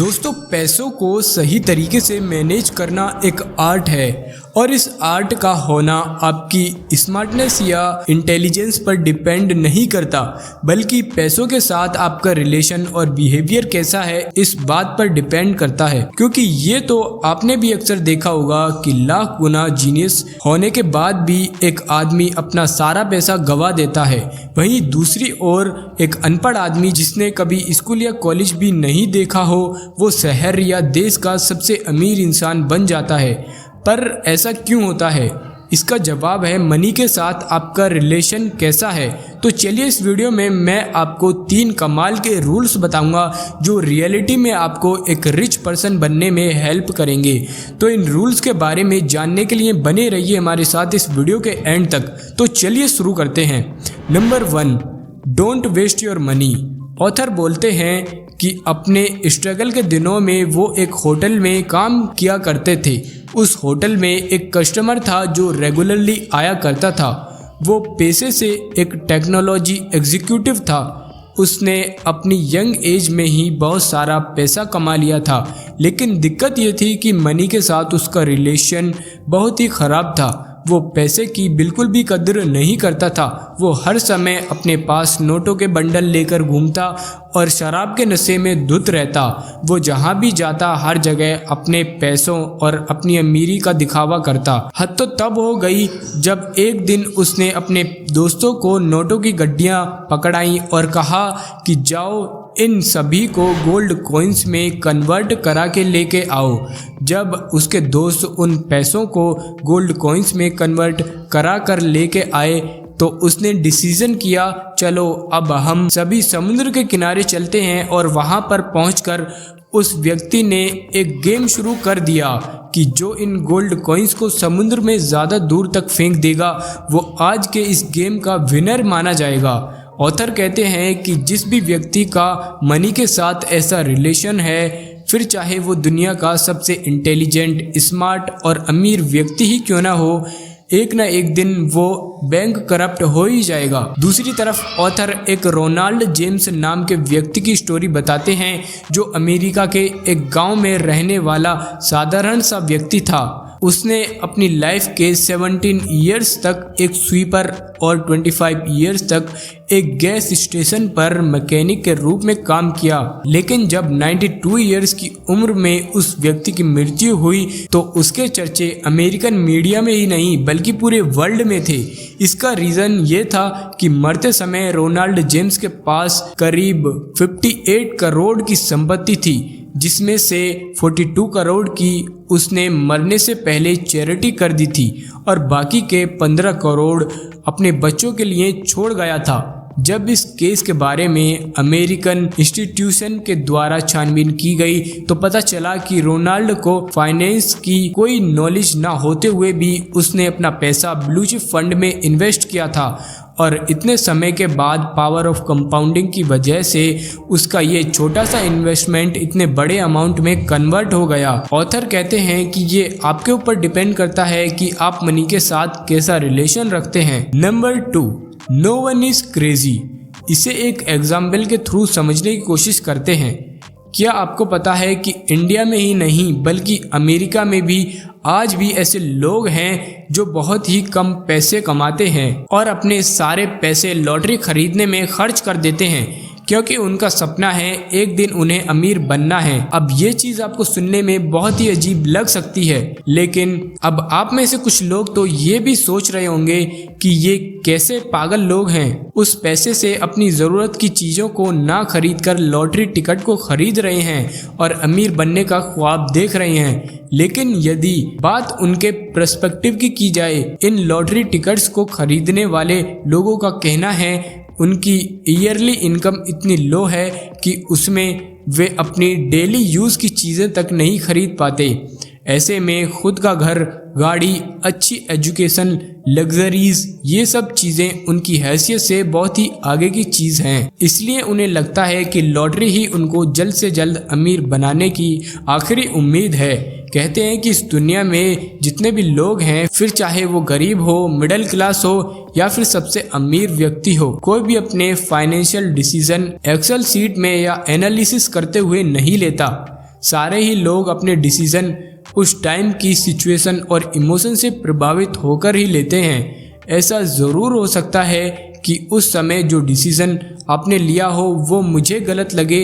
दोस्तों, पैसों को सही तरीके से मैनेज करना एक आर्ट है और इस आर्ट का होना आपकी स्मार्टनेस या इंटेलिजेंस पर डिपेंड नहीं करता, बल्कि पैसों के साथ आपका रिलेशन और बिहेवियर कैसा है इस बात पर डिपेंड करता है। क्योंकि ये तो आपने भी अक्सर देखा होगा कि लाख गुना जीनियस होने के बाद भी एक आदमी अपना सारा पैसा गवा देता है, वहीं दूसरी ओर एक अनपढ़ आदमी जिसने कभी स्कूल या कॉलेज भी नहीं देखा हो वो शहर या देश का सबसे अमीर इंसान बन जाता है। पर ऐसा क्यों होता है? इसका जवाब है मनी के साथ आपका रिलेशन कैसा है। तो चलिए इस वीडियो में मैं आपको 3 कमाल के रूल्स बताऊंगा जो रियलिटी में आपको एक रिच पर्सन बनने में हेल्प करेंगे। तो इन रूल्स के बारे में जानने के लिए बने रहिए हमारे साथ इस वीडियो के एंड तक। तो चलिए शुरू करते हैं। Number 1, don't waste your money. Author बोलते हैं कि अपने स्ट्रगल के दिनों में वो एक होटल में काम किया करते थे। उस होटल में एक कस्टमर था जो रेगुलरली आया करता था। वो पेशे से एक टेक्नोलॉजी एग्जीक्यूटिव था। उसने अपनी यंग एज में ही बहुत सारा पैसा कमा लिया था, लेकिन दिक्कत ये थी कि मनी के साथ उसका रिलेशन बहुत ही ख़राब था। वो पैसे की बिल्कुल भी कदर नहीं करता था। वो हर समय अपने पास नोटों के बंडल लेकर घूमता और शराब के नशे में धुत रहता। वो जहाँ भी जाता हर जगह अपने पैसों और अपनी अमीरी का दिखावा करता। हद तो तब हो गई जब एक दिन उसने अपने दोस्तों को नोटों की गड्डियाँ पकड़ाई और कहा कि जाओ इन सभी को गोल्ड कॉइन्स में कन्वर्ट करा के लेके आओ। जब उसके दोस्त उन पैसों को गोल्ड कॉइन्स में कन्वर्ट करा कर लेके आए तो उसने डिसीजन किया, चलो अब हम सभी समुद्र के किनारे चलते हैं। और वहाँ पर पहुँचकर उस व्यक्ति ने एक गेम शुरू कर दिया कि जो इन गोल्ड कॉइन्स को समुद्र में ज़्यादा दूर तक फेंक देगा वो आज के इस गेम का विनर माना जाएगा। ऑथर कहते हैं कि जिस भी व्यक्ति का मनी के साथ ऐसा रिलेशन है, फिर चाहे वो दुनिया का सबसे इंटेलिजेंट, स्मार्ट और अमीर व्यक्ति ही क्यों ना हो, एक ना एक दिन वो बैंक करप्ट हो ही जाएगा। दूसरी तरफ ऑथर एक रोनाल्ड जेम्स नाम के व्यक्ति की स्टोरी बताते हैं जो अमेरिका के एक गांव में रहने वाला साधारण सा व्यक्ति था। उसने अपनी लाइफ के 17 ईयर्स तक एक स्वीपर और 25 ईयर्स तक एक गैस स्टेशन पर मैकेनिक के रूप में काम किया। लेकिन जब 92 ईयर्स की उम्र में उस व्यक्ति की मृत्यु हुई तो उसके चर्चे अमेरिकन मीडिया में ही नहीं बल्कि पूरे वर्ल्ड में थे। इसका रीज़न ये था कि मरते समय रोनाल्ड जेम्स के पास करीब 58 करोड़ की संपत्ति थी, जिसमें से 42 करोड़ की उसने मरने से पहले चैरिटी कर दी थी और बाकी के 15 करोड़ अपने बच्चों के लिए छोड़ गया था। जब इस केस के बारे में अमेरिकन इंस्टीट्यूशन के द्वारा छानबीन की गई तो पता चला कि रोनाल्ड को फाइनेंस की कोई नॉलेज ना होते हुए भी उसने अपना पैसा ब्लू चिप फंड में इन्वेस्ट किया था और इतने समय के बाद पावर ऑफ कंपाउंडिंग की वजह से उसका ये छोटा सा इन्वेस्टमेंट इतने बड़े अमाउंट में कन्वर्ट हो गया। ऑथर कहते हैं कि ये आपके ऊपर डिपेंड करता है कि आप मनी के साथ कैसा रिलेशन रखते हैं। Number 2, no one is crazy. इसे एक एग्जाम्पल के थ्रू समझने की कोशिश करते हैं। क्या आपको पता है कि इंडिया में ही नहीं बल्कि अमेरिका में भी आज भी ऐसे लोग हैं जो बहुत ही कम पैसे कमाते हैं और अपने सारे पैसे लॉटरी खरीदने में खर्च कर देते हैं क्योंकि उनका सपना है एक दिन उन्हें अमीर बनना है। अब ये चीज़ आपको सुनने में बहुत ही अजीब लग सकती है, लेकिन अब आप में से कुछ लोग तो ये भी सोच रहे होंगे कि ये कैसे पागल लोग हैं, उस पैसे से अपनी ज़रूरत की चीज़ों को ना खरीद कर लॉटरी टिकट को खरीद रहे हैं और अमीर बनने का ख्वाब देख रहे हैं। लेकिन यदि बात उनके पर्सपेक्टिव की जाए, इन लॉटरी टिकट्स को खरीदने वाले लोगों का कहना है उनकी ईयरली इनकम इतनी लो है कि उसमें वे अपनी डेली यूज़ की चीज़ें तक नहीं खरीद पाते। ऐसे में खुद का घर, गाड़ी, अच्छी एजुकेशन, लग्जरीज, ये सब चीज़ें उनकी हैसियत से बहुत ही आगे की चीज़ हैं। इसलिए उन्हें लगता है कि लॉटरी ही उनको जल्द से जल्द अमीर बनाने की आखिरी उम्मीद है। कहते हैं कि इस दुनिया में जितने भी लोग हैं, फिर चाहे वो गरीब हो, मिडिल क्लास हो या फिर सबसे अमीर व्यक्ति हो, कोई भी अपने फाइनेंशियल डिसीजन एक्सेल सीट में या एनालिसिस करते हुए नहीं लेता। सारे ही लोग अपने डिसीजन उस टाइम की सिचुएशन और इमोशन से प्रभावित होकर ही लेते हैं। ऐसा ज़रूर हो सकता है कि उस समय जो डिसीज़न आपने लिया हो वो मुझे गलत लगे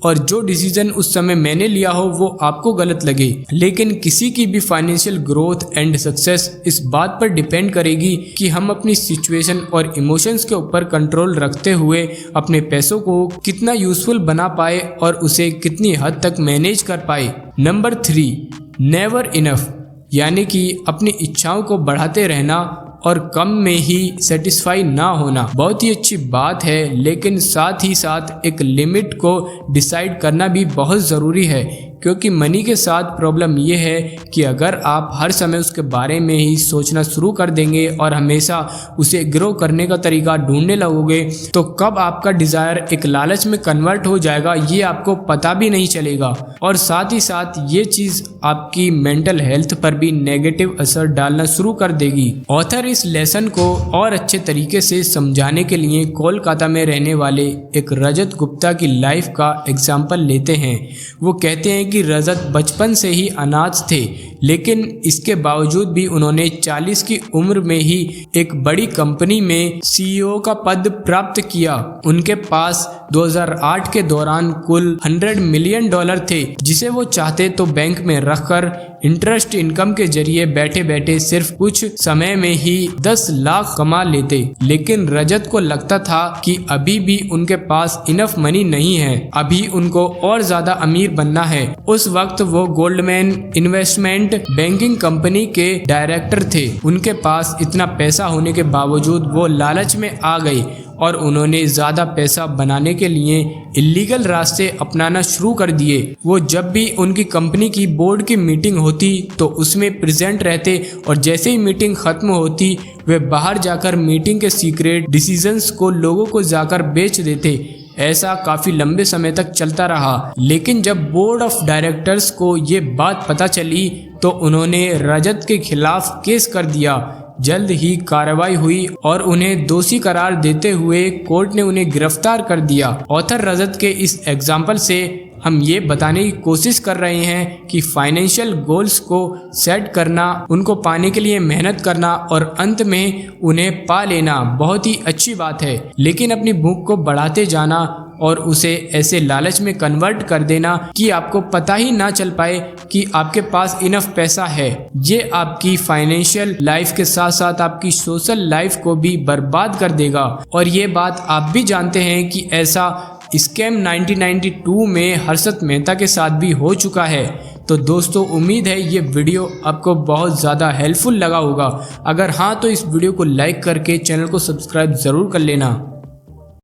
और जो डिसीजन उस समय मैंने लिया हो वो आपको गलत लगे, लेकिन किसी की भी फाइनेंशियल ग्रोथ एंड सक्सेस इस बात पर डिपेंड करेगी कि हम अपनी सिचुएशन और इमोशंस के ऊपर कंट्रोल रखते हुए अपने पैसों को कितना यूजफुल बना पाए और उसे कितनी हद तक मैनेज कर पाए। नंबर 3, नेवर इनफ, यानी कि अपनी इच्छाओं को बढ़ाते रहना और कम में ही सेटिस्फाई ना होना बहुत ही अच्छी बात है, लेकिन साथ ही साथ एक लिमिट को डिसाइड करना भी बहुत ज़रूरी है, क्योंकि मनी के साथ प्रॉब्लम ये है कि अगर आप हर समय उसके बारे में ही सोचना शुरू कर देंगे और हमेशा उसे ग्रो करने का तरीका ढूंढने लगोगे तो कब आपका डिज़ायर एक लालच में कन्वर्ट हो जाएगा ये आपको पता भी नहीं चलेगा। और साथ ही साथ ये चीज़ आपकी मेंटल हेल्थ पर भी नेगेटिव असर डालना शुरू कर देगी। ऑथर इस लेसन को और अच्छे तरीके से समझाने के लिए कोलकाता में रहने वाले एक रजत गुप्ता की लाइफ का एग्जाम्पल लेते हैं। वो कहते हैं कि रजत बचपन से ही अनाथ थे, लेकिन इसके बावजूद भी उन्होंने 40 की उम्र में ही एक बड़ी कंपनी में CEO का पद प्राप्त किया। उनके पास 2008 के दौरान कुल $100 मिलियन थे, जिसे वो चाहते तो बैंक में रखकर इंटरेस्ट इनकम के जरिए बैठे बैठे सिर्फ कुछ समय में ही 10 लाख कमा लेते। लेकिन रजत को लगता था कि अभी भी उनके पास इनफ मनी नहीं है, अभी उनको और ज्यादा अमीर बनना है। उस वक्त वो गोल्डमैन इन्वेस्टमेंट बैंकिंग कंपनी के डायरेक्टर थे। उनके पास इतना पैसा होने के बावजूद वो लालच में आ गए और उन्होंने ज़्यादा पैसा बनाने के लिए इलीगल रास्ते अपनाना शुरू कर दिए। वो जब भी उनकी कंपनी की बोर्ड की मीटिंग होती तो उसमें प्रेजेंट रहते और जैसे ही मीटिंग ख़त्म होती वे बाहर जाकर मीटिंग के सीक्रेट डिसीजंस को लोगों को जाकर बेच देते। ऐसा काफ़ी लंबे समय तक चलता रहा, लेकिन जब बोर्ड ऑफ डायरेक्टर्स को ये बात पता चली तो उन्होंने रजत के खिलाफ केस कर दिया। जल्द ही कार्रवाई हुई और उन्हें दोषी करार देते हुए कोर्ट ने उन्हें गिरफ्तार कर दिया। ऑथर रजत के इस एग्जाम्पल से हम ये बताने की कोशिश कर रहे हैं कि फाइनेंशियल गोल्स को सेट करना, उनको पाने के लिए मेहनत करना और अंत में उन्हें पा लेना बहुत ही अच्छी बात है, लेकिन अपनी भूख को बढ़ाते जाना और उसे ऐसे लालच में कन्वर्ट कर देना कि आपको पता ही ना चल पाए कि आपके पास इनफ पैसा है, ये आपकी फाइनेंशियल लाइफ के साथ साथ आपकी सोशल लाइफ को भी बर्बाद कर देगा। और ये बात आप भी जानते हैं कि ऐसा स्कैम 1992 में हर्षद मेहता के साथ भी हो चुका है। तो दोस्तों, उम्मीद है ये वीडियो आपको बहुत ज़्यादा हेल्पफुल लगा होगा। अगर हाँ तो इस वीडियो को लाइक करके चैनल को सब्सक्राइब ज़रूर कर लेना।